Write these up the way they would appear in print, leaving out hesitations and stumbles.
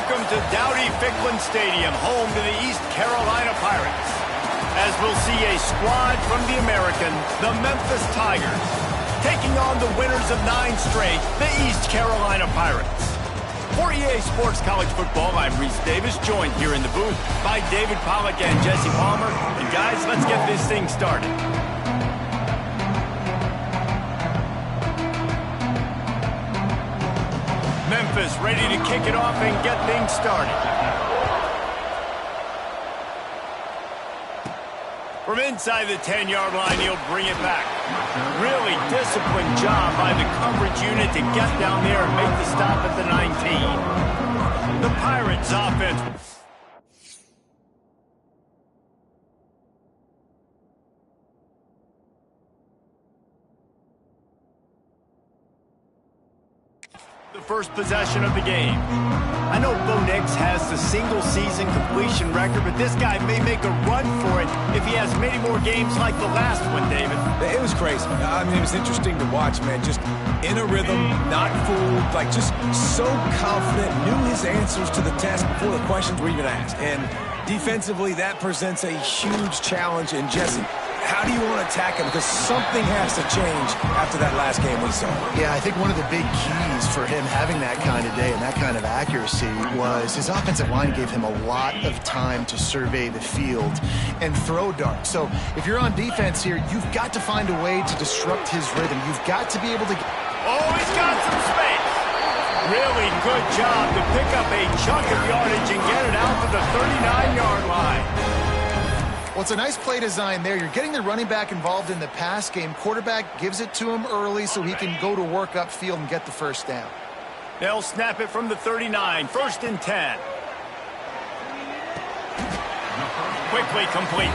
Welcome to Dowdy-Ficklin Stadium, home to the East Carolina Pirates. As we'll see a squad from the American, the Memphis Tigers, taking on the winners of 9 straight, the East Carolina Pirates. For EA Sports College Football, I'm Reese Davis, joined here in the booth by David Pollack and Jesse Palmer. And guys, let's get this thing started. Memphis ready to kick it off and get things started. From inside the 10-yard line, he'll bring it back. Really disciplined job by the coverage unit to get down there and make the stop at the 19. The Pirates offense. The first possession of the game. I know Bo Nix has the single-season completion record, but this guy may make a run for it if he has many more games like the last one, David. It was crazy. I mean, it was interesting to watch, man. Just in a rhythm, not fooled, like just so confident, knew his answers to the test before the questions were even asked. And defensively, that presents a huge challenge. And Jesse, how do you want to attack him? Because something has to change after that last game we saw. Yeah, I think one of the big keys for him having that kind of day and that kind of accuracy was his offensive line gave him a lot of time to survey the field and throw darts. So if you're on defense here, you've got to find a way to disrupt his rhythm. You've got to be able to... Oh, he's got some space. Really good job to pick up a chunk of yardage and get it out to the 39-yard line. Well, it's a nice play design there. You're getting the running back involved in the pass game. Quarterback gives it to him early so he can go to work upfield and get the first down. They'll snap it from the 39, 1st and 10. Quickly complete.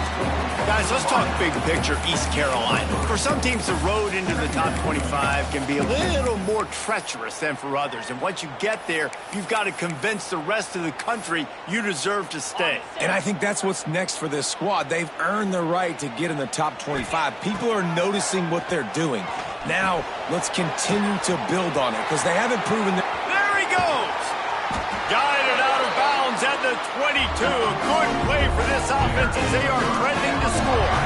Guys, let's talk big picture East Carolina. For some teams, the road into the top 25 can be a little more treacherous than for others. And once you get there, you've got to convince the rest of the country you deserve to stay. And I think that's what's next for this squad. They've earned the right to get in the top 25. People are noticing what they're doing. Now, let's continue to build on it because they haven't proven that. There he goes! Guided out of bounds at the 22. Good play for this offense as they are trending to score.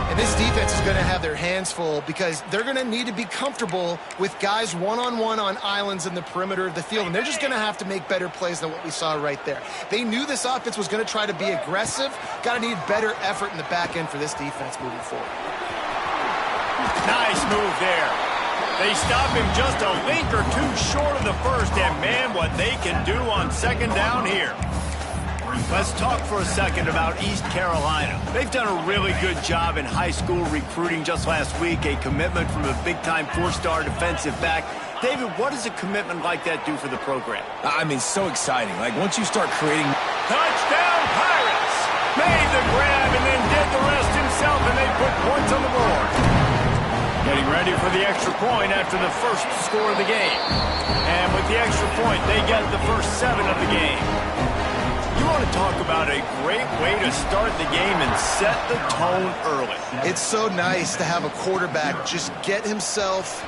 And this defense is going to have their hands full because they're going to need to be comfortable with guys one-on-one on islands in the perimeter of the field. And they're just going to have to make better plays than what we saw right there. They knew this offense was going to try to be aggressive. Got to need better effort in the back end for this defense moving forward. Nice move there. They stop him just a link or two short of the first, and man, what they can do on 2nd down here. Let's talk for a second about East Carolina. They've done a really good job in high school recruiting just last week, a commitment from a big-time 4-star defensive back. David, what does a commitment like that do for the program? I mean, so exciting. Like, once you start creating... Touchdown, Pirates! Made the grab and then did the rest himself, and they put points on the board. Getting ready for the extra point after the first score of the game. And with the extra point, they get the first 7 of the game. You want to talk about a great way to start the game and set the tone early. It's so nice to have a quarterback just get himself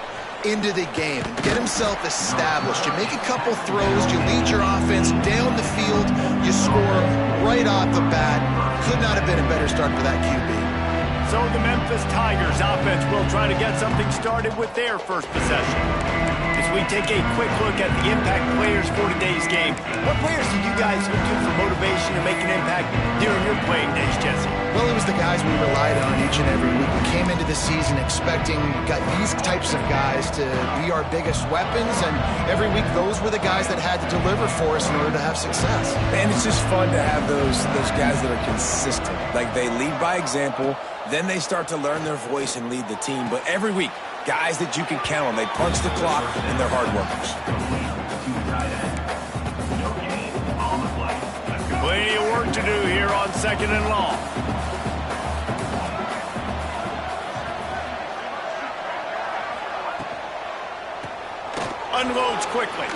into the game and get himself established. You make a couple throws, you lead your offense down the field, you score right off the bat. Could not have been a better start for that QB. So the Memphis Tigers offense will try to get something started with their first possession. As we take a quick look at the impact players for today's game, what players did you guys look to for motivation to make an impact during your playing days, Jesse? Well, it was the guys we relied on each and every week. We came into the season expecting these types of guys to be our biggest weapons, and every week those were the guys that had to deliver for us in order to have success. And it's just fun to have those guys that are consistent. Like, they lead by example. Then they start to learn their voice and lead the team. But every week, guys that you can count on. They punch the clock, and they're hard workers. Plenty of work to do here on 2nd and long. Unloads quickly.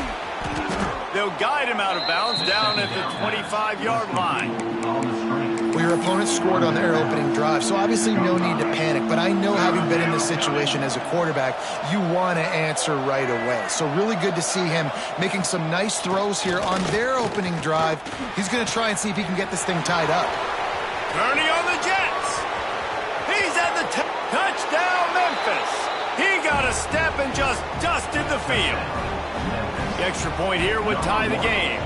They'll guide him out of bounds down at the 25-yard line. Well, your opponent scored on their opening drive, so obviously no need to panic. But I know, having been in this situation as a quarterback, you want to answer right away. So really good to see him making some nice throws here on their opening drive. He's going to try and see if he can get this thing tied up. Turning on the Jets. He's at the touchdown, Memphis. He got a step and just dusted the field. The extra point here would tie the game.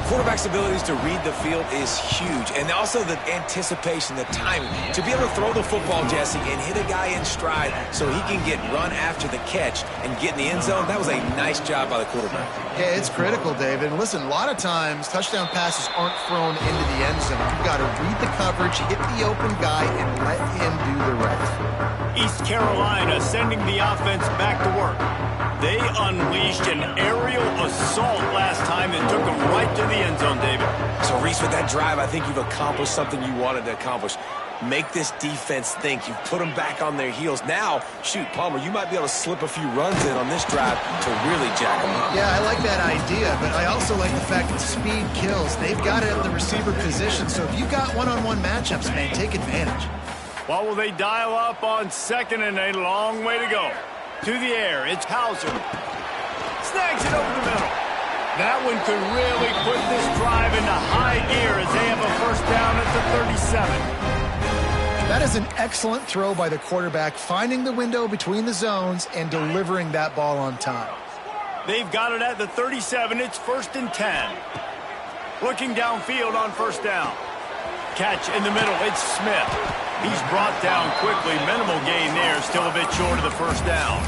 Quarterback's abilities to read the field is huge, and also the anticipation, the timing. To be able to throw the football, Jesse, and hit a guy in stride so he can get run after the catch and get in the end zone, that was a nice job by the quarterback. Yeah, it's critical, David. And listen, a lot of times touchdown passes aren't thrown into the end zone. You've got to read the coverage, hit the open guy, and let him do the rest. East Carolina sending the offense back to work. They unleashed an aerial assault last time that took them right to the end zone, David. So, Reese, with that drive, I think you've accomplished something you wanted to accomplish. Make this defense think. You've put them back on their heels. Now, shoot, Palmer, you might be able to slip a few runs in on this drive to really jack them up. Yeah, I like that idea, but I also like the fact that speed kills. They've got it at the receiver position, so if you've got one-on-one matchups, man, take advantage. What will they dial up on second and a long way to go? To the air, it's Hauser. Snags it over the middle. That one could really put this drive into high gear as they have a first down at the 37. That is an excellent throw by the quarterback, finding the window between the zones and delivering that ball on time. They've got it at the 37. It's 1st and 10. Looking downfield on first down. Catch in the middle. It's Smith. He's brought down quickly. Minimal gain there. Still a bit short of the first down.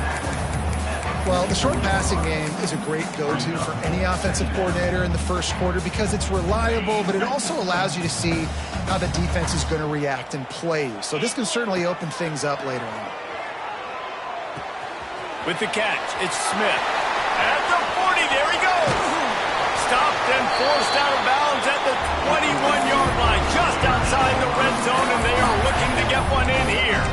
Well, the short passing game is a great go-to for any offensive coordinator in the first quarter because it's reliable, but it also allows you to see how the defense is going to react and play. So this can certainly open things up later on. With the catch, it's Smith. At the 40, there he goes. Stopped and forced out of bounds at the 21-yard line, just outside the red zone, and they are looking to get one in here.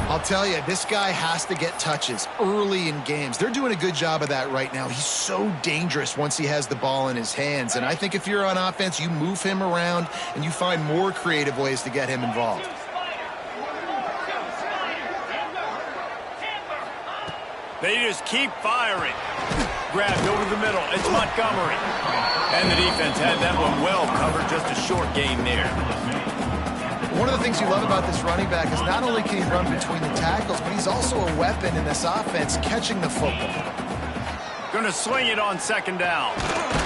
I'll tell you, this guy has to get touches early in games. They're doing a good job of that right now. He's so dangerous once he has the ball in his hands. And I think if you're on offense, you move him around and you find more creative ways to get him involved. They just keep firing. Grabbed over the middle. It's Montgomery. And the defense had that one well covered. Just a short gain there. One of the things you love about this running back is not only can he run between the tackles, but he's also a weapon in this offense, catching the football. Going to swing it on second down.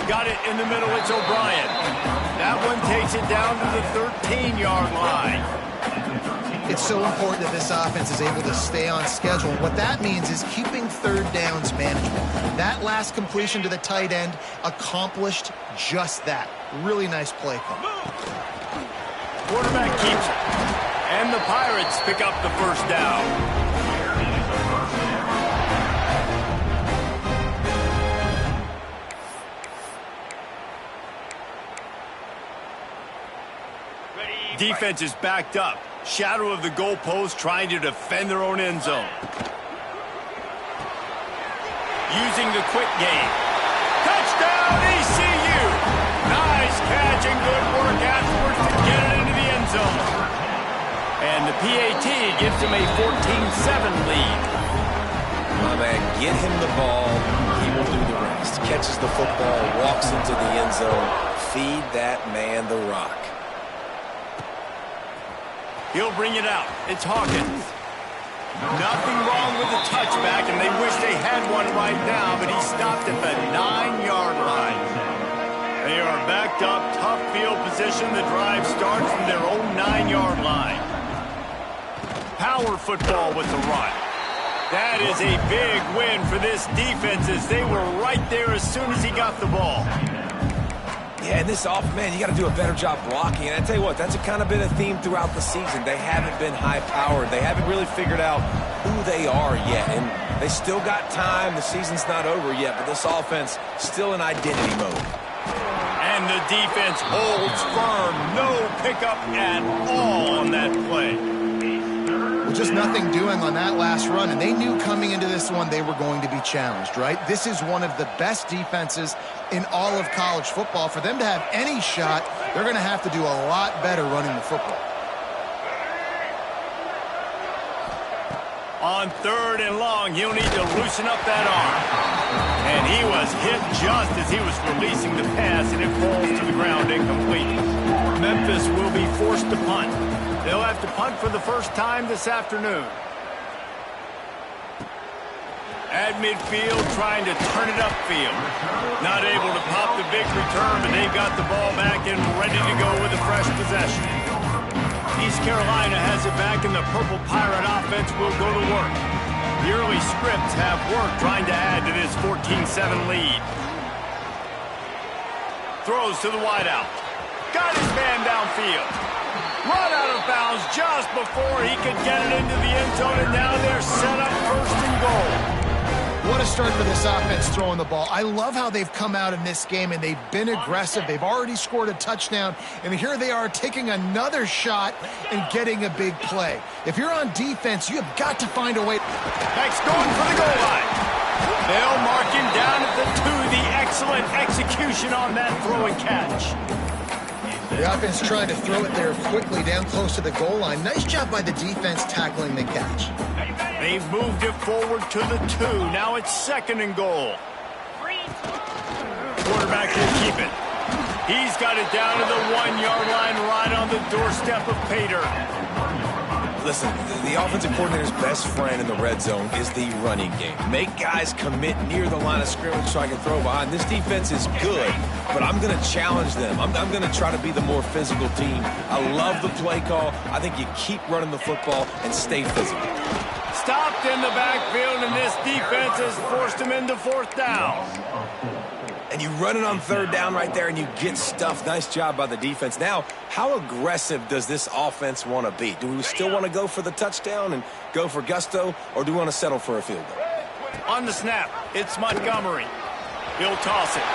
Got it in the middle. It's O'Brien. That one takes it down to the 13-yard line. It's so important that this offense is able to stay on schedule. What that means is keeping third downs manageable. That last completion to the tight end accomplished just that. Really nice play call. Quarterback keeps it. And the Pirates pick up the first down. Defense is backed up. Shadow of the goalpost trying to defend their own end zone. Using the quick game. Touchdown ECU! Nice catch and good work afterwards to get it into the end zone. And the PAT gives them a 14-7 lead. My man, get him the ball. He will do the rest. Catches the football, walks into the end zone. Feed that man the rock. He'll bring it out. It's Hawkins. Nothing wrong with the touchback, and they wish they had one right now, but he stopped at the 9-yard line. They are backed up, tough field position. The drive starts from their own 9-yard line. Power football with the run. That is a big win for this defense as they were right there as soon as he got the ball. Yeah, and this man, you got to do a better job blocking. And I tell you what, that's kind of been a theme throughout the season. They haven't been high-powered. They haven't really figured out who they are yet. And they still got time. The season's not over yet, but this offense still in identity mode. And the defense holds firm. No pickup at all on that play. Just nothing doing on that last run, and they knew coming into this one they were going to be challenged, right? This is one of the best defenses in all of college football. For them to have any shot, they're going to have to do a lot better running the football. On 3rd and long, he'll need to loosen up that arm. And he was hit just as he was releasing the pass, and it falls to the ground incomplete. Memphis will be forced to punt. They'll have to punt for the first time this afternoon. At midfield, trying to turn it upfield. Not able to pop the big return, but they've got the ball back and ready to go with a fresh possession. East Carolina has it back, and the Purple Pirate offense will go to work. The early scripts have worked trying to add to this 14-7 lead. Throws to the wideout. Got his man downfield. Run out of bounds just before he could get it into the end zone, and now they're set up 1st and goal. What a start for this offense throwing the ball. I love how they've come out in this game, and they've been aggressive. They've already scored a touchdown, and here they are taking another shot and getting a big play. If you're on defense, you have got to find a way. Heck's going for the goal line. They'll mark him down at the 2. The excellent execution on that throw and catch. The offense trying to throw it there quickly down close to the goal line. Nice job by the defense tackling the catch. They've moved it forward to the 2. Now it's 2nd and goal. Quarterback will keep it. He's got it down to the 1-yard line right on the doorstep of Pater. Listen, the offensive coordinator's best friend in the red zone is the running game. Make guys commit near the line of scrimmage so I can throw behind. This defense is good, but I'm going to challenge them. I'm going to try to be the more physical team. I love the play call. I think you keep running the football and stay physical. Stopped in the backfield, and this defense has forced him into 4th down. And you run it on 3rd down right there, and you get stuffed. Nice job by the defense. Now, how aggressive does this offense want to be? Do we still want to go for the touchdown and go for gusto, or do we want to settle for a field goal? On the snap, it's Montgomery. He'll toss it.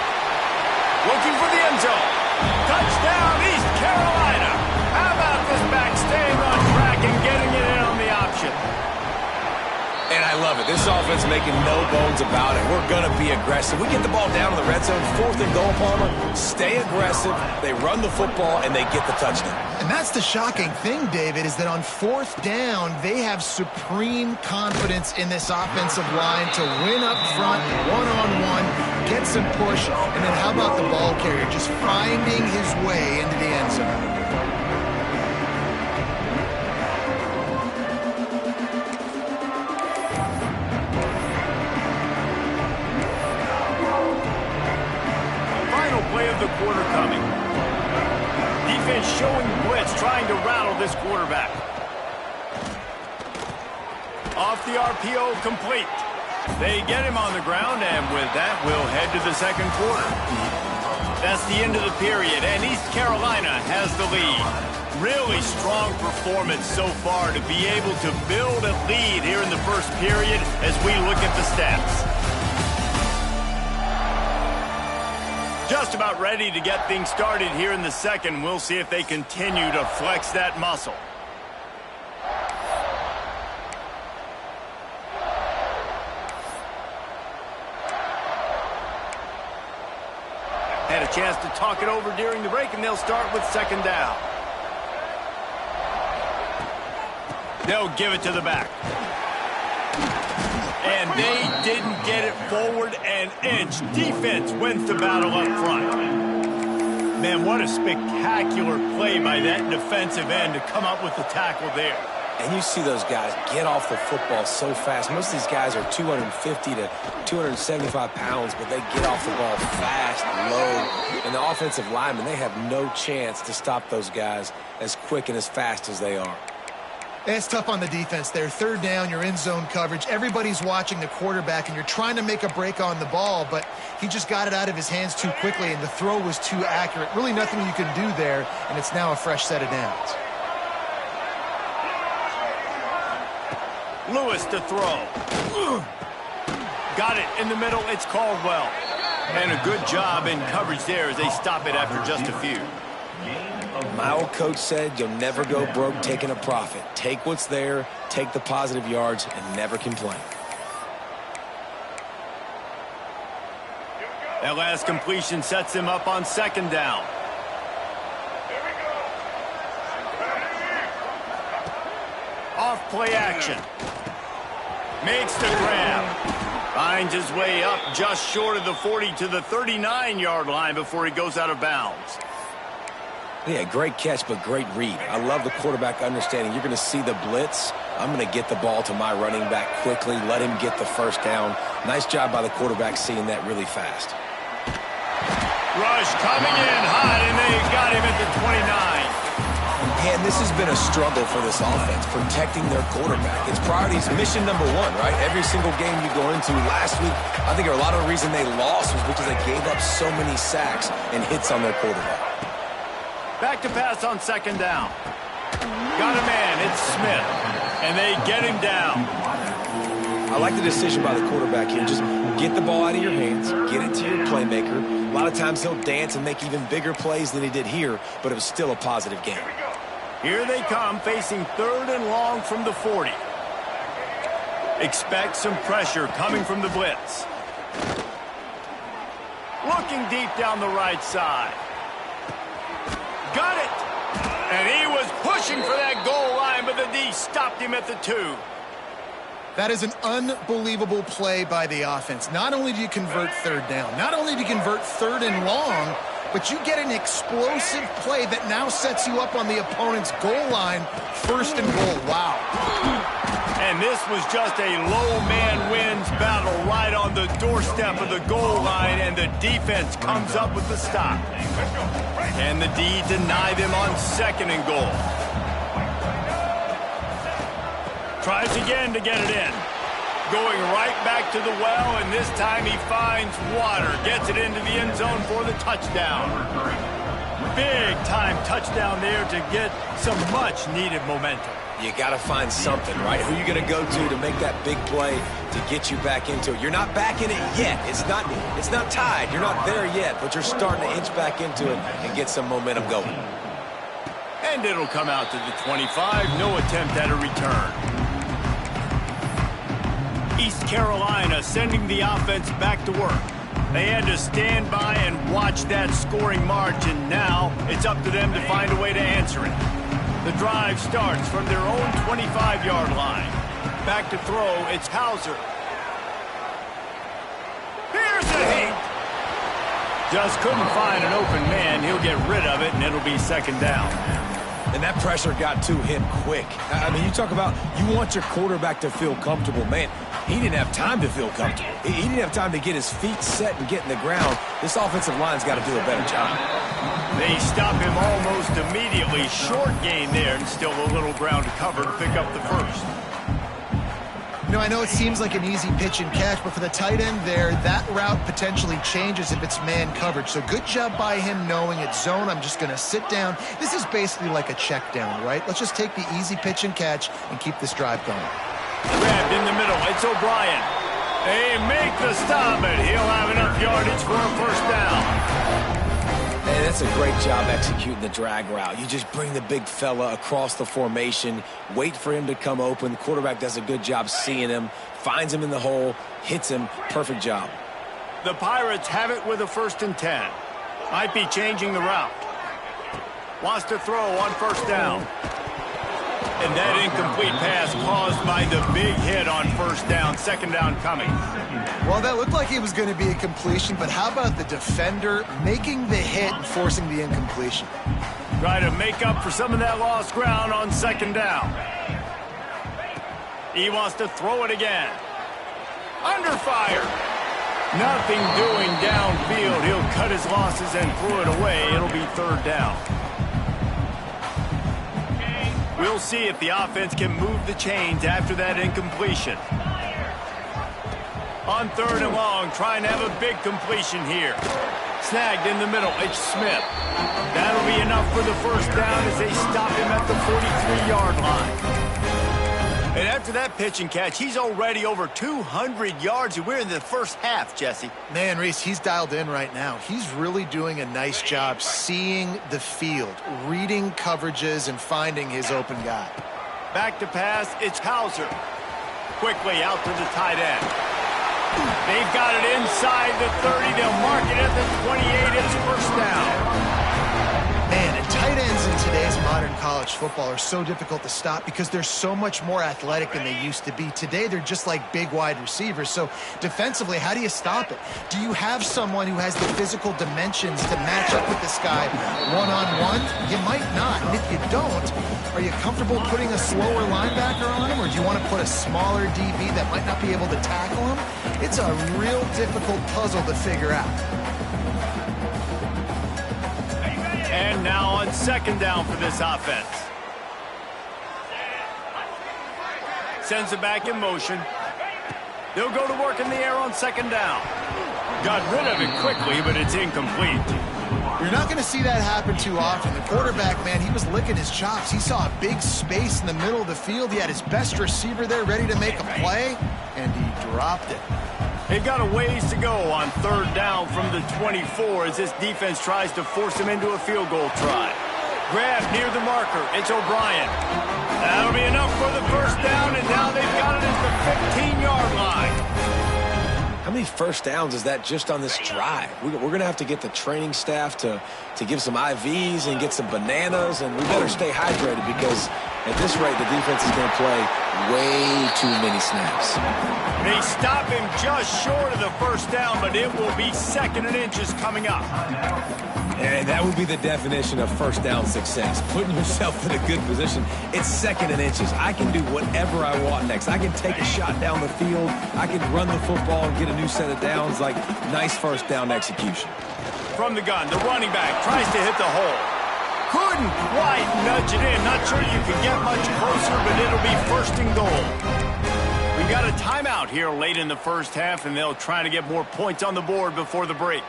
Looking for the end zone. Touchdown, East Carolina. How about this back staying on track and getting it in on the option? And I love it. This offense making no bones about it. We're going to be aggressive. We get the ball down in the red zone, 4th and goal, Palmer. Stay aggressive. They run the football, and they get the touchdown. And that's the shocking thing, David, is that on 4th down, they have supreme confidence in this offensive line to win up front, one-on-one, get some push, and then how about the ball carrier just finding his way into the end zone? Play of the quarter coming. Defense showing blitz, trying to rattle this quarterback. Off the RPO, complete. They get him on the ground, and with that, we'll head to the 2nd quarter. That's the end of the period, and East Carolina has the lead. Really strong performance so far to be able to build a lead here in the 1st period as we look at the stats. Just about ready to get things started here in the 2nd. We'll see if they continue to flex that muscle. Had a chance to talk it over during the break, and they'll start with 2nd down. They'll give it to the back. And they didn't get it forward an inch. Defense wins the battle up front. Man, what a spectacular play by that defensive end to come up with the tackle there. And you see those guys get off the football so fast. Most of these guys are 250 to 275 pounds, but they get off the ball fast, low. And the offensive linemen, they have no chance to stop those guys as quick and as fast as they are. It's tough on the defense there. 3rd down, you're in zone coverage. Everybody's watching the quarterback, and you're trying to make a break on the ball, but he just got it out of his hands too quickly, and the throw was too accurate. Really nothing you can do there, and it's now a fresh set of downs. Lewis to throw. Got it in the middle. It's Caldwell. And a good job in coverage there as they stop it after just a few. My old coach said you'll never go broke taking a profit. Take what's there, take the positive yards, and never complain. That last completion sets him up on second down. Off play action. Makes the grab. Finds his way up just short of the 40 to the 39-yard line before he goes out of bounds. Yeah, great catch, but great read. I love the quarterback understanding. You're going to see the blitz. I'm going to get the ball to my running back quickly, let him get the first down. Nice job by the quarterback seeing that really fast. Rush coming in hot, and they got him at the 29. And this has been a struggle for this offense, protecting their quarterback. It's priorities, mission number one, right? Every single game you go into last week, I think a lot of the reason they lost was because they gave up so many sacks and hits on their quarterback. Back to pass on second down. Got a man, it's Smith, and they get him down. I like the decision by the quarterback here. Just get the ball out of your hands, get it to your playmaker. A lot of times he'll dance and make even bigger plays than he did here, but it was still a positive game. Here they come, facing third and long from the 40. Expect some pressure coming from the blitz. Looking deep down the right side. Got it! And he was pushing for that goal line, but the D stopped him at the 2. That is an unbelievable play by the offense. Not only do you convert third down, not only do you convert third and long, but you get an explosive play that now sets you up on the opponent's goal line, first and goal. Wow. And this was just a low man wins battle right on the doorstep of the goal line, and the defense comes up with the stop. And the D deny them on second and goal. Tries again to get it in. Going right back to the well, and this time he finds water. Gets it into the end zone for the touchdown. Big time touchdown there to get some much needed momentum. You got to find something, right? Who are you going to go to make that big play to get you back into it? You're not back in it yet. It's not tied. You're not there yet, but you're starting to inch back into it and get some momentum going. And it'll come out to the 25. No attempt at a return. East Carolina sending the offense back to work. They had to stand by and watch that scoring march, and now it's up to them to find a way to answer it. The drive starts from their own 25-yard line. Back to throw, it's Hauser. Here's a hit. Just couldn't find an open man. He'll get rid of it, and it'll be second down. And that pressure got to him quick. I mean, you talk about you want your quarterback to feel comfortable. Man, he didn't have time to feel comfortable. He didn't have time to get his feet set and get in the ground. This offensive line's got to do a better job. They stop him almost immediately. Short gain there, and still a little ground to cover to pick up the first. You know, I know it seems like an easy pitch and catch, but for the tight end there, that route potentially changes if it's man coverage. So good job by him knowing it's zone. I'm just going to sit down. This is basically like a check down, right? Let's just take the easy pitch and catch and keep this drive going. Grabbed in the middle. It's O'Brien. They make the stop, and he'll have enough yardage for a first down. Hey, that's a great job executing the drag route. You just bring the big fella across the formation, wait for him to come open. The quarterback does a good job seeing him, finds him in the hole, hits him. Perfect job. The Pirates have it with a 1st and 10. Might be changing the route. Wants to throw on first down. And that incomplete pass caused by the big hit on first down. Second down coming. Well, that looked like it was going to be a completion, but how about the defender making the hit and forcing the incompletion? Try to make up for some of that lost ground on second down. He wants to throw it again. Under fire. Nothing doing downfield. He'll cut his losses and throw it away. It'll be third down. We'll see if the offense can move the chains after that incompletion. On third and long, trying to have a big completion here. Snagged in the middle, it's Smith. That'll be enough for the first down as they stop him at the 43-yard line. And after that pitch and catch, he's already over 200 yards, and we're in the first half, Jesse. Man, Reese, he's dialed in right now. He's really doing a nice job seeing the field, reading coverages, and finding his open guy. Back to pass, it's Hauser. Quickly out to the tight end. They've got it inside the 30. They'll mark it at the 28. It's first down. Man, and tight ends in today's modern college football are so difficult to stop because they're so much more athletic than they used to be. Today, they're just like big wide receivers. So defensively, how do you stop it? Do you have someone who has the physical dimensions to match up with this guy one-on-one? You might not. And if you don't, are you comfortable putting a slower linebacker on him, or do you want to put a smaller DB that might not be able to tackle him? It's a real difficult puzzle to figure out. And now on second down for this offense. Sends it back in motion. They'll go to work in the air on second down. Got rid of it quickly, but it's incomplete. You're not going to see that happen too often. The quarterback, man, he was licking his chops. He saw a big space in the middle of the field. He had his best receiver there ready to make a play, and he dropped it. They've got a ways to go on third down from the 24 as this defense tries to force them into a field goal try. Grab near the marker. It's O'Brien. That'll be enough for the first down, and now they've got it at the 15-yard line. How many first downs is that just on this drive? We're going to have to get the training staff to give some IVs and get some bananas, and we better stay hydrated because at this rate, the defense is going to play way too many snaps. They stop him just short of the first down, but it will be second and inches coming up. And that would be the definition of first down success, putting yourself in a good position. It's second and inches. I can do whatever I want next. I can take a shot down the field. I can run the football and get a new set of downs. Like, nice first down execution. From the gun, the running back tries to hit the hole. Couldn't quite nudge it in. Not sure you can get much closer, but it'll be first and goal. We got a timeout here late in the first half, and they'll try to get more points on the board before the break.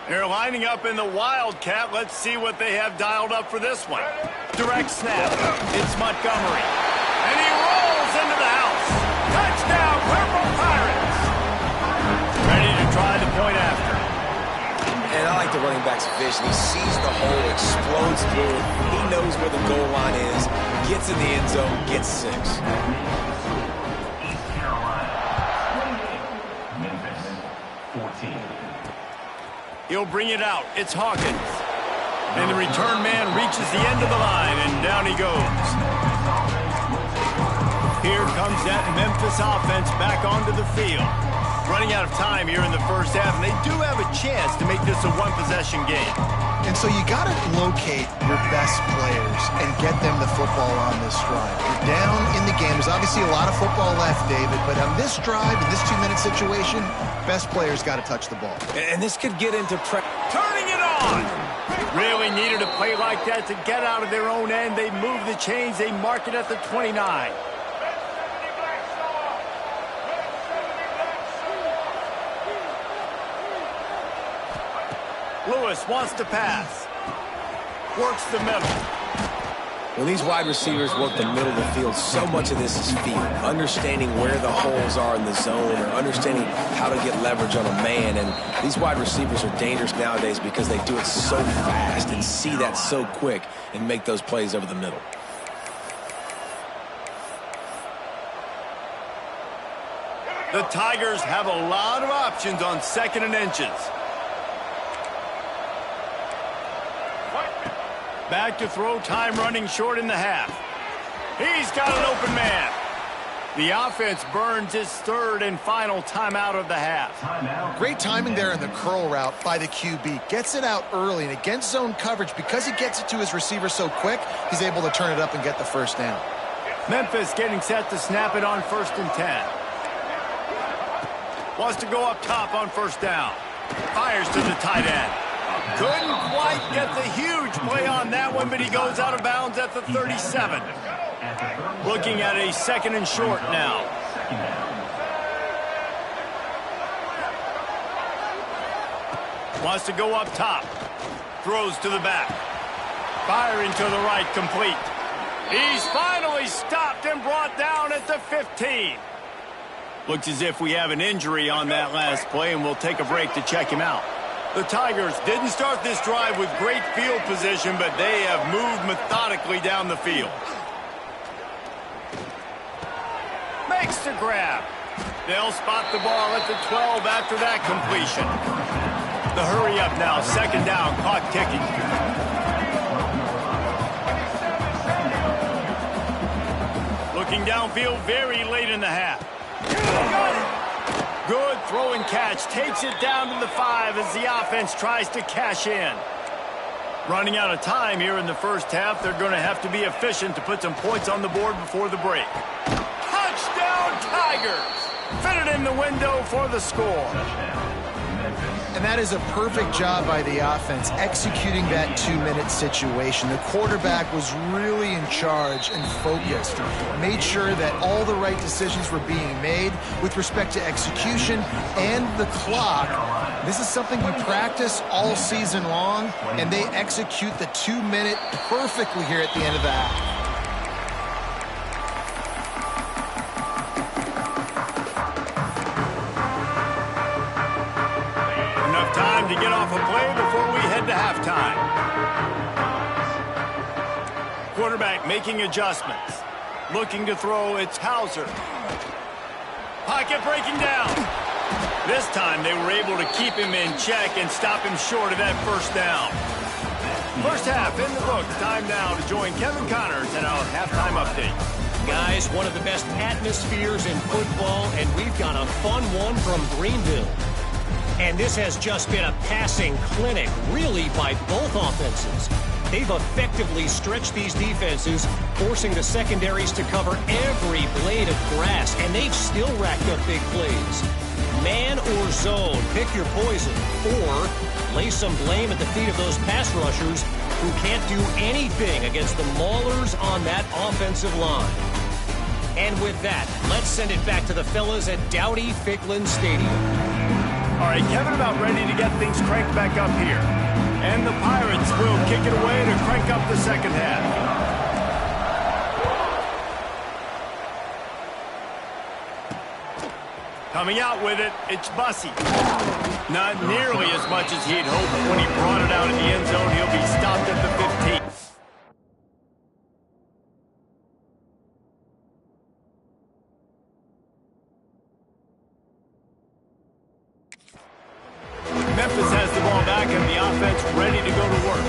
They're lining up in the Wildcat. Let's see what they have dialed up for this one. Direct snap. It's Montgomery. And he rolls into the house. Touchdown, Purple Pirates. Ready to try the point after. And I like the running back's vision. He sees the hole, explodes through it. He knows where the goal line is, gets in the end zone, gets 6. Memphis, 14. He'll bring it out. It's Hawkins. And the return man reaches the end of the line, and down he goes. Here comes that Memphis offense back onto the field. Running out of time here in the first half, and they do have a chance to make this a one-possession game. And so you got to locate your best players and get them the football on this drive. You're down in the game. There's obviously a lot of football left, David, but on this drive, in this 2-minute situation, best players got to touch the ball. And this could get into Turning it on! Really needed a play like that to get out of their own end. They move the chains. They mark it at the 29. Lewis wants to pass. Works the middle. When these wide receivers work the middle of the field, so much of this is feel. Understanding where the holes are in the zone or understanding how to get leverage on a man. And these wide receivers are dangerous nowadays because they do it so fast and see that so quick and make those plays over the middle. The Tigers have a lot of options on second and inches. Back to throw, time running short in the half. He's got an open man. The offense burns his third and final timeout of the half. Great timing there in the curl route by the QB. Gets it out early, and against zone coverage, because he gets it to his receiver so quick, he's able to turn it up and get the first down. Memphis getting set to snap it on 1st and 10. Wants to go up top on first down. Fires to the tight end. Couldn't quite get the huge play on that one, but he goes out of bounds at the 37. Looking at a second and short now. Wants to go up top. Throws to the back. Firing to the right, complete. He's finally stopped and brought down at the 15. Looks as if we have an injury on that last play, and we'll take a break to check him out. The Tigers didn't start this drive with great field position, but they have moved methodically down the field. Makes the grab. They'll spot the ball at the 12 after that completion. The hurry up now, second down, clock ticking. Looking downfield very late in the half. Good throw and catch. Takes it down to the 5 as the offense tries to cash in. Running out of time here in the first half. They're going to have to be efficient to put some points on the board before the break. Touchdown, Tigers! Fitted in the window for the score. And that is a perfect job by the offense, executing that 2-minute situation. The quarterback was really in charge and focused. Made sure that all the right decisions were being made with respect to execution and the clock. This is something we practice all season long, and they execute the 2-minute perfectly here at the end of the half. To get off a play before we head to halftime. Quarterback making adjustments. Looking to throw, it's Hauser. Pocket breaking down. This time they were able to keep him in check and stop him short of that first down. First half in the books. Time now to join Kevin Connors in our halftime update. Guys, one of the best atmospheres in football, and we've got a fun one from Greenville. And this has just been a passing clinic, really, by both offenses. They've effectively stretched these defenses, forcing the secondaries to cover every blade of grass, and they've still racked up big plays. Man or zone, pick your poison, or lay some blame at the feet of those pass rushers who can't do anything against the maulers on that offensive line. And with that, let's send it back to the fellas at Dowdy-Ficklin Stadium. All right, Kevin about ready to get things cranked back up here. And the Pirates will kick it away to crank up the second half. Coming out with it, it's Bussey. Not nearly as much as he'd hoped. When he brought it out in the end zone, he'll be stopped at the 15. Memphis has the ball back and the offense ready to go to work.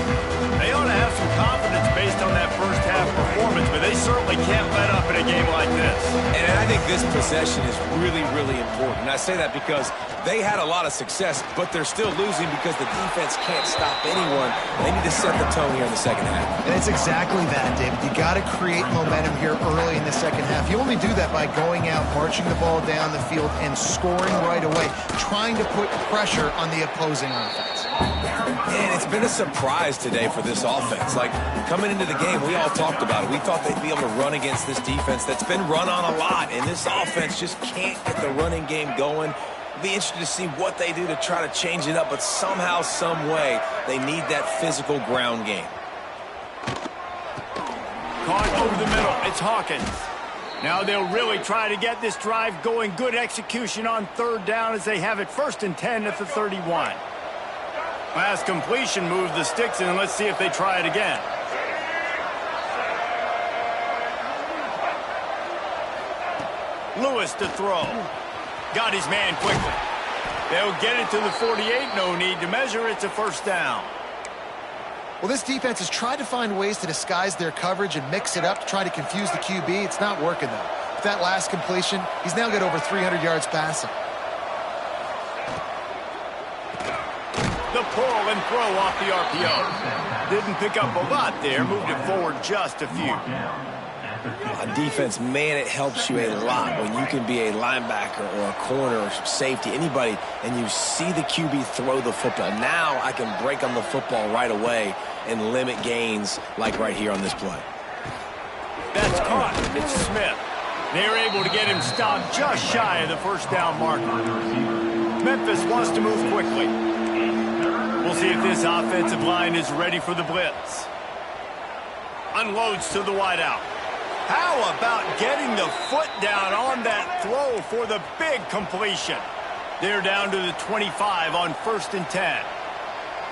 They ought to have some confidence based on that first half performance, but they certainly can't let up in a game like this. And I think this possession is really, really important. I say that because they had a lot of success, but they're still losing because the defense can't stop anyone. They need to set the tone here in the second half. And it's exactly that, David. You got to create momentum here early in the second half. You only do that by going out, marching the ball down the field, and scoring right away, trying to put pressure on the opposing offense. And it's been a surprise today for this offense. Like, coming into the game, we all talked about it. We thought they'd be able to run against this defense that's been run on a lot, and this offense just can't get the running game going. Be interested to see what they do to try to change it up, but somehow, some way, they need that physical ground game. Caught over the middle, it's Hawkins. Now they'll really try to get this drive going. Good execution on third down as they have it 1st and 10 at the 31. Last completion moved the sticks in, and let's see if they try it again. Lewis to throw. Got his man quickly. They'll get it to the 48. No need to measure. It's a first down. Well, this defense has tried to find ways to disguise their coverage and mix it up to try to confuse the QB. It's not working, though. With that last completion, he's now got over 300 yards passing. The pull and throw off the RPO. Didn't pick up a lot there. Moved it forward just a few. On defense, man, it helps you a lot when you can be a linebacker or a corner or safety, anybody, and you see the QB throw the football. Now I can break on the football right away and limit gains like right here on this play. That's caught. It's Smith. They're able to get him stopped just shy of the first down marker. Memphis wants to move quickly. We'll see if this offensive line is ready for the blitz. Unloads to the wideout. How about getting the foot down on that throw for the big completion? They're down to the 25 on 1st and 10.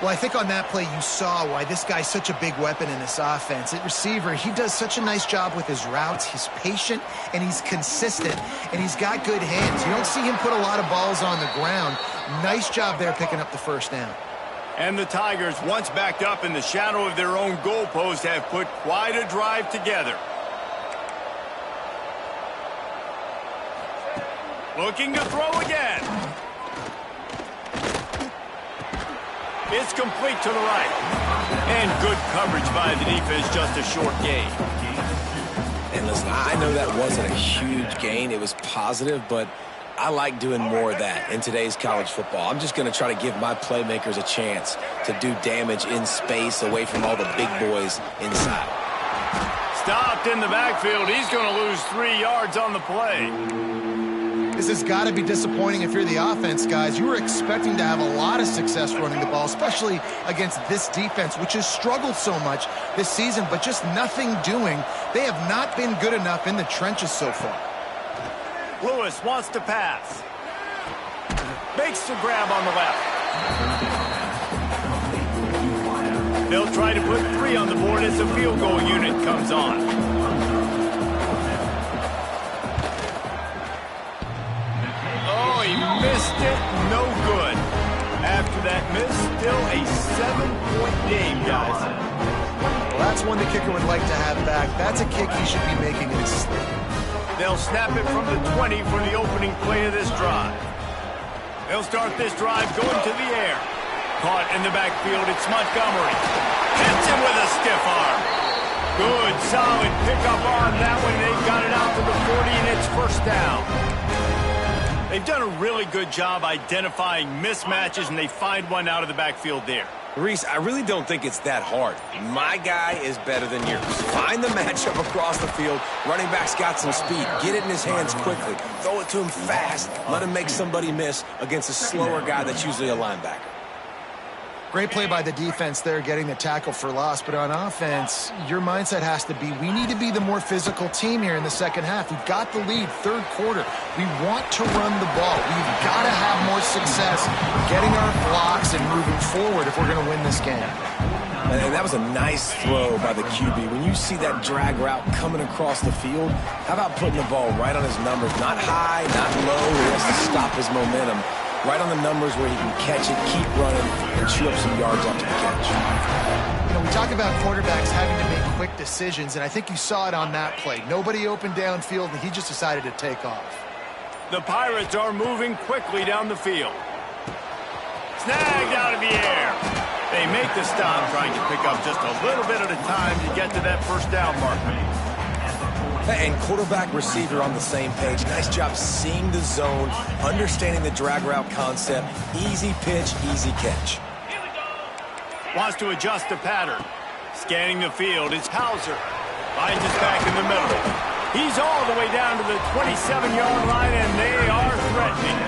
Well, I think on that play you saw why this guy's such a big weapon in this offense. At receiver, he does such a nice job with his routes. He's patient, and he's consistent, and he's got good hands. You don't see him put a lot of balls on the ground. Nice job there picking up the first down. And the Tigers, once backed up in the shadow of their own goalpost, have put quite a drive together. Looking to throw again. It's complete to the right. And good coverage by the defense, just a short gain. And listen, I know that wasn't a huge gain. It was positive, but I like doing more of that in today's college football. I'm just going to try to give my playmakers a chance to do damage in space away from all the big boys inside. Stopped in the backfield. He's going to lose 3 yards on the play. This has got to be disappointing if you're the offense, guys. You were expecting to have a lot of success running the ball, especially against this defense, which has struggled so much this season, but just nothing doing. They have not been good enough in the trenches so far. Lewis wants to pass. Makes the grab on the left. They'll try to put 3 on the board as the field goal unit comes on. He missed it, no good. After that miss, still a 7-point game, guys. Well, that's one the kicker would like to have back. That's a kick he should be making in his sleep. They'll snap it from the 20 for the opening play of this drive. They'll start this drive going to the air. Caught in the backfield, it's Montgomery. Hits him with a stiff arm. Good, solid pickup on that one. They've got it out to the 40, and it's first down. They've done a really good job identifying mismatches, and they find one out of the backfield there. Reese, I really don't think it's that hard. My guy is better than yours. Find the matchup across the field. Running back's got some speed. Get it in his hands quickly. Throw it to him fast. Let him make somebody miss against a slower guy that's usually a linebacker. Great play by the defense there, getting the tackle for loss. But on offense, your mindset has to be, we need to be the more physical team here in the second half. We've got the lead, 3rd quarter. We want to run the ball. We've got to have more success getting our blocks and moving forward if we're going to win this game. And that was a nice throw by the QB. When you see that drag route coming across the field, how about putting the ball right on his numbers? Not high, not low. He has to stop his momentum. Right on the numbers where he can catch it, keep running, and chew up some yards after the catch. You know, we talk about quarterbacks having to make quick decisions, and I think you saw it on that play. Nobody opened downfield, and he just decided to take off. The Pirates are moving quickly down the field. Snagged out of the air. They make the stop, trying to pick up just a little bit at a time to get to that first down marker. And quarterback receiver on the same page. Nice job seeing the zone, understanding the drag route concept. Easy pitch, easy catch. Wants to adjust the pattern. Scanning the field, it's Hauser. Finds his back in the middle. He's all the way down to the 27-yard line, and they are threatening.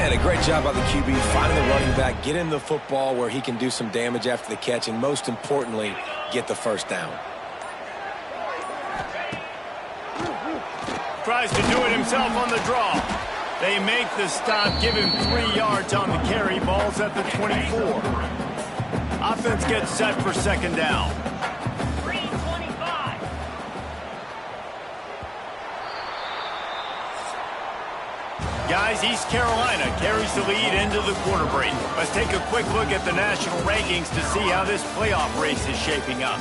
And a great job by the QB finding the running back, get him the football where he can do some damage after the catch, and most importantly, get the first down. Tries to do it himself on the draw. They make the stop, give him 3 yards on the carry. Ball's at the 24. Offense gets set for second down. Guys, East Carolina carries the lead into the quarter break. Let's take a quick look at the national rankings to see how this playoff race is shaping up.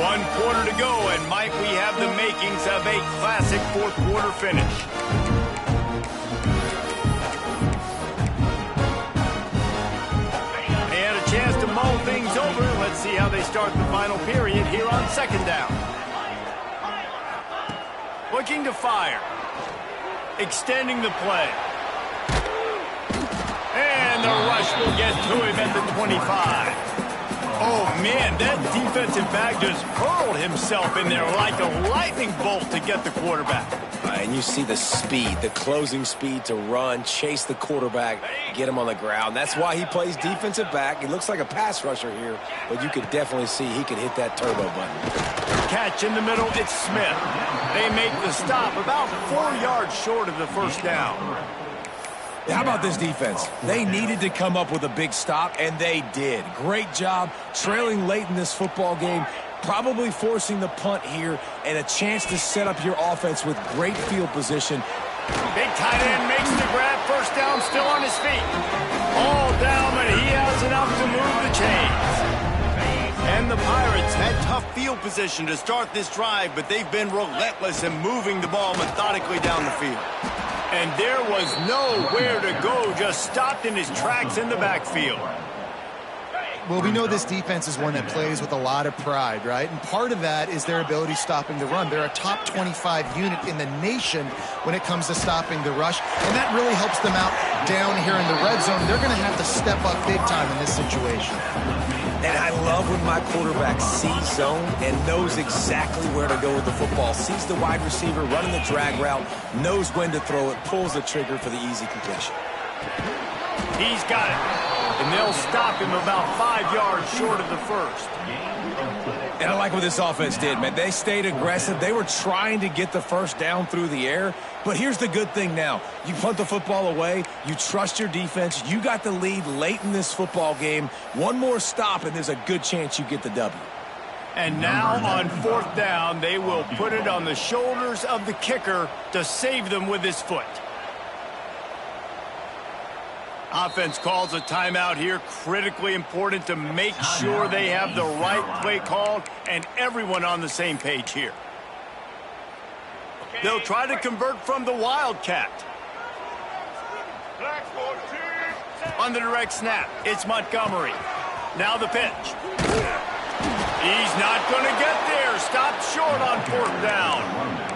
One quarter to go, and might we have the makings of a classic 4th quarter finish. They had a chance to mull things over. Let's see how they start the final period here on second down. Looking to fire. Extending the play. And the rush will get to him at the 25. Oh, man, that defensive back just hurled himself in there like a lightning bolt to get the quarterback. And you see the speed, the closing speed to run, chase the quarterback, get him on the ground. That's why he plays defensive back. He looks like a pass rusher here, but you could definitely see he could hit that turbo button. Catch in the middle, it's Smith. They make the stop about 4 yards short of the first down. How about this defense? They needed to come up with a big stop, and they did. Great job trailing late in this football game, probably forcing the punt here, and a chance to set up your offense with great field position. Big tight end makes the grab, first down, still on his feet. All down, but he has enough to move the chains. And the Pirates had tough field position to start this drive, but they've been relentless in moving the ball methodically down the field. And there was nowhere to go, just stopped in his tracks in the backfield. Well, we know this defense is one that plays with a lot of pride, right? And part of that is their ability stopping the run. They're a top 25 unit in the nation when it comes to stopping the rush, and that really helps them out down here in the red zone. They're going to have to step up big time in this situation. And I love when my quarterback sees zone and knows exactly where to go with the football. Sees the wide receiver running the drag route, knows when to throw it, pulls the trigger for the easy completion. He's got it. And they'll stop him about 5 yards short of the first. And I like what this offense did, man. They stayed aggressive. They were trying to get the first down through the air. But here's the good thing now. You punt the football away. You trust your defense. You got the lead late in this football game. One more stop, and there's a good chance you get the W. And now on fourth down, they will put it on the shoulders of the kicker to save them with his foot. Offense calls a timeout here. Critically important to make sure they have the right play called and everyone on the same page here. They'll try to convert from the Wildcat. On the direct snap, it's Montgomery. Now the pitch. He's not going to get there. Stopped short on fourth down.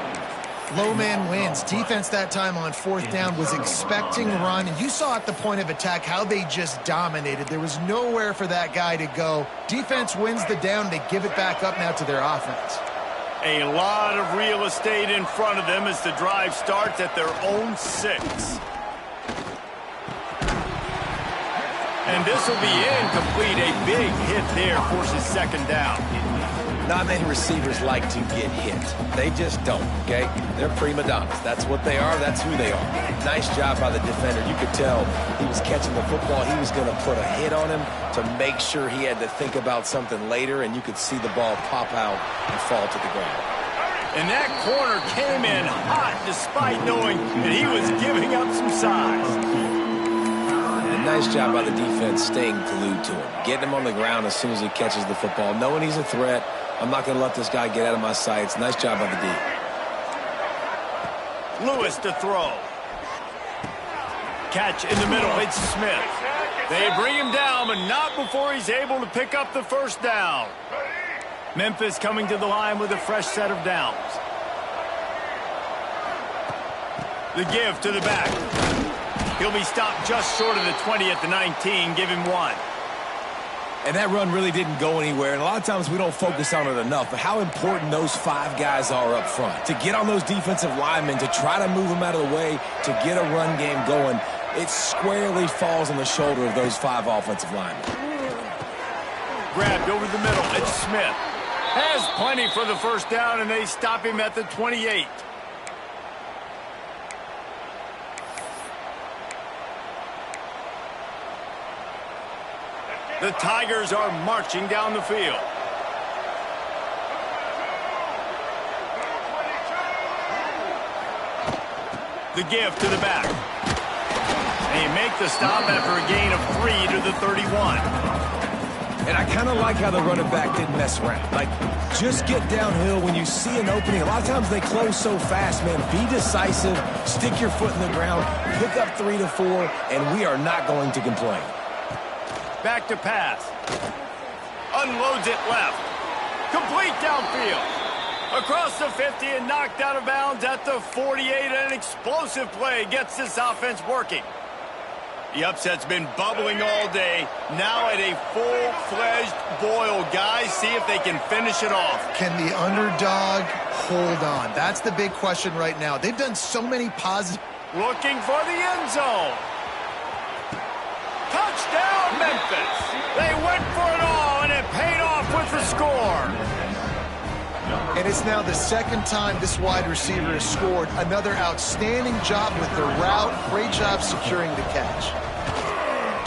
Low man wins. Defense that time on fourth down was expecting run. And you saw at the point of attack how they just dominated. There was nowhere for that guy to go. Defense wins the down. They give it back up now to their offense. A lot of real estate in front of them as the drive starts at their own 6. And this will be incomplete. A big hit there forces second down. Not many receivers like to get hit. They just don't, okay? They're prima donnas. That's what they are. That's who they are. Nice job by the defender. You could tell he was catching the football. He was going to put a hit on him to make sure he had to think about something later, and you could see the ball pop out and fall to the ground. And that corner came in hot despite knowing that he was giving up some size. And nice job by the defense staying glued to him. Getting him on the ground as soon as he catches the football. Knowing he's a threat. I'm not going to let this guy get out of my sights. Nice job by the D. Lewis to throw. Catch in the middle. It's Smith. They bring him down, but not before he's able to pick up the first down. Memphis coming to the line with a fresh set of downs. The give to the back. He'll be stopped just short of the 20 at the 19. Give him 1. And that run really didn't go anywhere. And a lot of times we don't focus on it enough. But how important those 5 guys are up front. To get on those defensive linemen, to try to move them out of the way, to get a run game going, it squarely falls on the shoulder of those 5 offensive linemen. Grabbed over the middle. It's Smith. Has plenty for the first down, and they stop him at the 28. The Tigers are marching down the field. The give to the back. They make the stop after a gain of 3 to the 31. And I kind of like how the running back didn't mess around. Like, just get downhill when you see an opening. A lot of times they close so fast, man. Be decisive, stick your foot in the ground, pick up 3 to 4, and we are not going to complain. Back to pass. Unloads it left. Complete downfield. Across the 50 and knocked out of bounds at the 48. An explosive play gets this offense working. The upset's been bubbling all day. Now at a full-fledged boil. Guys, see if they can finish it off. Can the underdog hold on? That's the big question right now. They've done so many positive. Looking for the end zone. Touchdown, Memphis. They went for it all, and it paid off with the score. And it's now the second time this wide receiver has scored. Another outstanding job with the route. Great job securing the catch.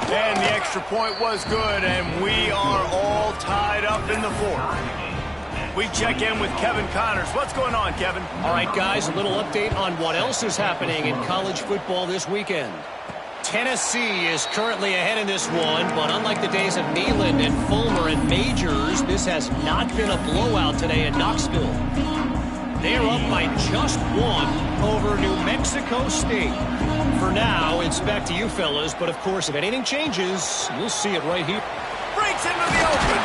And the extra point was good, and we are all tied up in the fourth. We check in with Kevin Connors. What's going on, Kevin? All right, guys, a little update on what else is happening in college football this weekend. Tennessee is currently ahead in this one, but unlike the days of Neyland and Fulmer and Majors, this has not been a blowout today in Knoxville. They're up by just one over New Mexico State. For now, it's back to you fellas, but of course, if anything changes, you'll see it right here. Breaks into the open.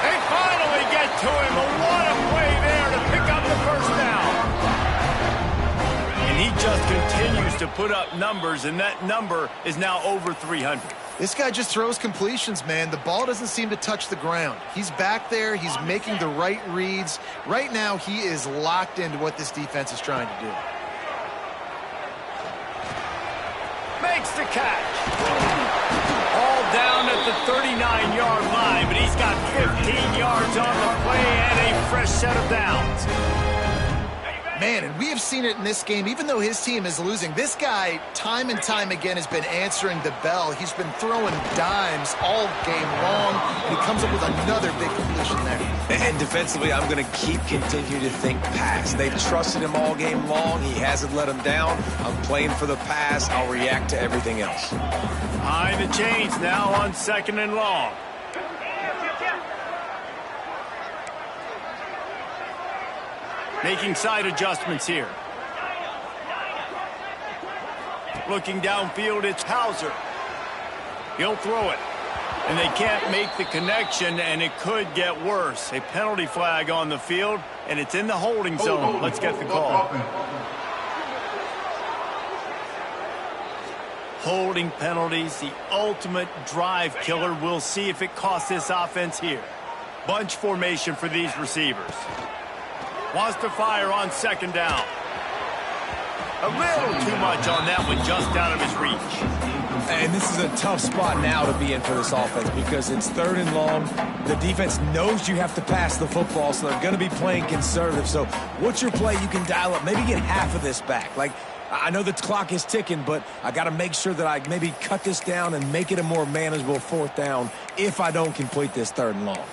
They finally get to him. What a play there to pick up the first down. And he just continues to put up numbers, and that number is now over 300. This guy just throws completions, man. The ball doesn't seem to touch the ground. He's back there. He's making the right reads. Right now, he is locked into what this defense is trying to do. Makes the catch. All down at the 39-yard line, but he's got 15 yards on the play and a fresh set of downs. Man, and we have seen it in this game, even though his team is losing. This guy, time and time again, has been answering the bell. He's been throwing dimes all game long, and he comes up with another big completion there. And defensively, I'm going to continue to think pass. They've trusted him all game long. He hasn't let them down. I'm playing for the pass. I'll react to everything else. Behind the chains now on 2nd and long. Making side adjustments here. Looking downfield, it's Hauser. He'll throw it. And they can't make the connection, and it could get worse. A penalty flag on the field, and it's in the holding zone. Let's get the call. Holding penalties, the ultimate drive killer. We'll see if it costs this offense here. Bunch formation for these receivers. Wants to fire on 2nd down. A little too much on that one, just out of his reach. And this is a tough spot now to be in for this offense because it's 3rd and long. The defense knows you have to pass the football, so they're going to be playing conservative. So what's your play you can dial up? Maybe get half of this back. Like, I know the clock is ticking, but I got to make sure that I maybe cut this down and make it a more manageable 4th down if I don't complete this 3rd and long.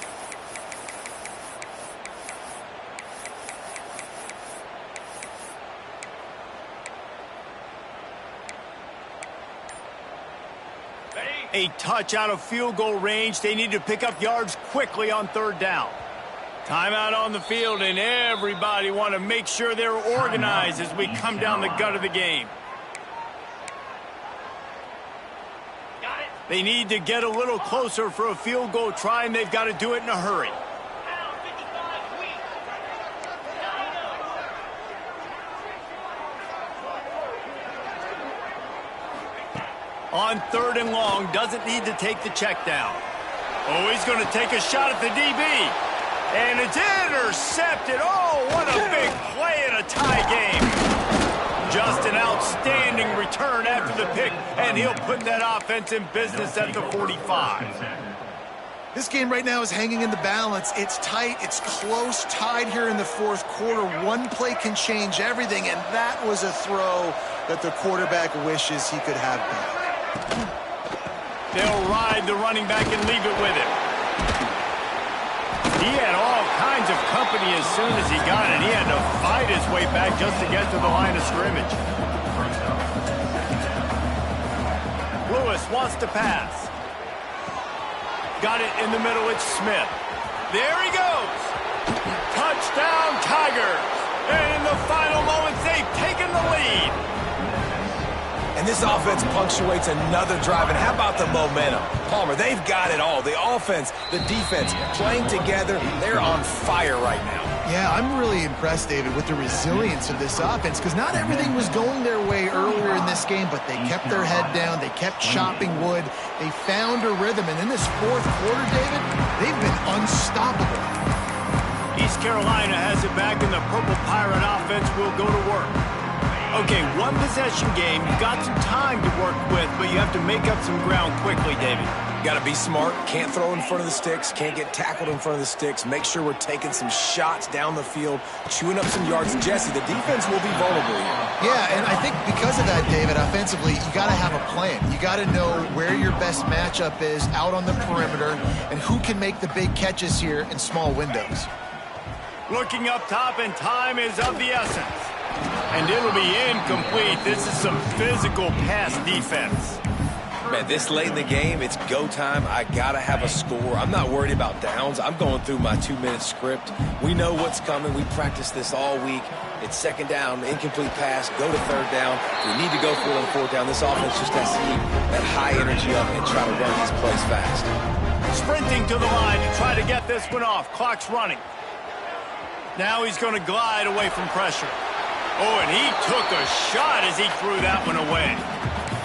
A touch out of field goal range. They need to pick up yards quickly on 3rd down. Timeout on the field, and everybody want to make sure they're organized as we come down the gut of the game. They need to get a little closer for a field goal try, and they've got to do it in a hurry. On 3rd and long, doesn't need to take the check down. Oh, he's going to take a shot at the DB. And it's intercepted. Oh, what a big play in a tie game. Just an outstanding return after the pick, and he'll put that offense in business at the 45. This game right now is hanging in the balance. It's tight. It's close, tied here in the 4th quarter. One play can change everything, and that was a throw that the quarterback wishes he could have back. They'll ride the running back and leave it with him. He had all kinds of company as soon as he got it. He had to fight his way back just to get to the line of scrimmage. Lewis wants to pass. Got it in the middle. It's Smith. There he goes. Touchdown, Tigers. And in the final moments, they've taken the lead. And this offense punctuates another drive. And how about the momentum? Palmer, they've got it all. The offense, the defense, playing together. They're on fire right now. Yeah, I'm really impressed, David, with the resilience of this offense because not everything was going their way earlier in this game, but they kept their head down. They kept chopping wood. They found a rhythm. And in this fourth quarter, David, they've been unstoppable. East Carolina has it back, and the Purple Pirate offense will go to work. Okay, one possession game. You've got some time to work with, but you have to make up some ground quickly, David. Got to be smart. Can't throw in front of the sticks. Can't get tackled in front of the sticks. Make sure we're taking some shots down the field, chewing up some yards. Jesse, the defense will be vulnerable here. Yeah, and I think because of that, David, offensively, you got to have a plan. You got to know where your best matchup is out on the perimeter and who can make the big catches here in small windows. Looking up top, and time is of the essence. And it'll be incomplete. This is some physical pass defense. Man, this late in the game, it's go time. I got to have a score. I'm not worried about downs. I'm going through my 2-minute script. We know what's coming. We practiced this all week. It's second down, incomplete pass, go to third down. We need to go for it on fourth down. This offense just has to keep that high energy up and try to run these plays fast. Sprinting to the line to try to get this one off. Clock's running. Now he's going to glide away from pressure. Oh, and he took a shot as he threw that one away.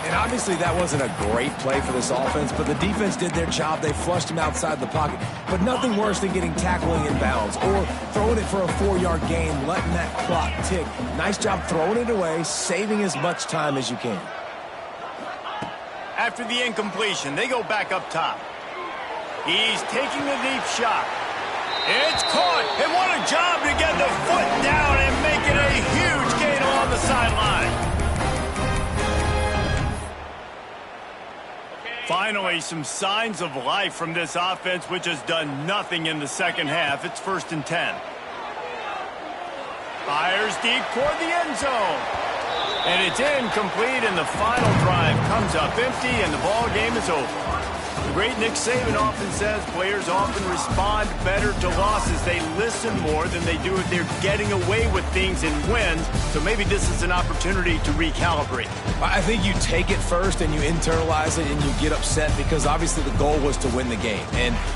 And obviously that wasn't a great play for this offense, but the defense did their job. They flushed him outside the pocket. But nothing worse than getting tackling in bounds or throwing it for a 4-yard gain, letting that clock tick. Nice job throwing it away, saving as much time as you can. After the incompletion, they go back up top. He's taking a deep shot. It's caught, and what a job to get the foot down and make it a huge gain along the sideline. Finally, some signs of life from this offense, which has done nothing in the second half. It's 1st and 10. Fires deep toward the end zone. And it's incomplete, and the final drive comes up empty, and the ball game is over. The great Nick Saban often says players often respond better to losses. They listen more than they do if they're getting away with things in wins. So maybe this is an opportunity to recalibrate. I think you take it first and you internalize it and you get upset because obviously the goal was to win the game.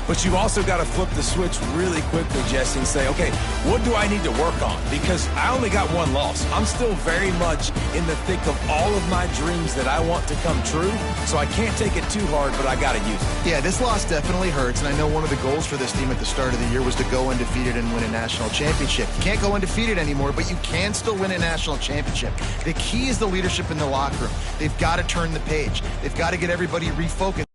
But you also got to flip the switch really quickly, Jesse, and say, okay, what do I need to work on? Because I only got one loss. I'm still very much in the thick of all of my dreams that I want to come true. So I can't take it too hard, but I got to use it. Yeah, this loss definitely hurts, and I know one of the goals for this team at the start of the year was to go undefeated and win a national championship. You can't go undefeated anymore, but you can still win a national championship. The key is the leadership in the locker room. They've got to turn the page. They've got to get everybody refocused.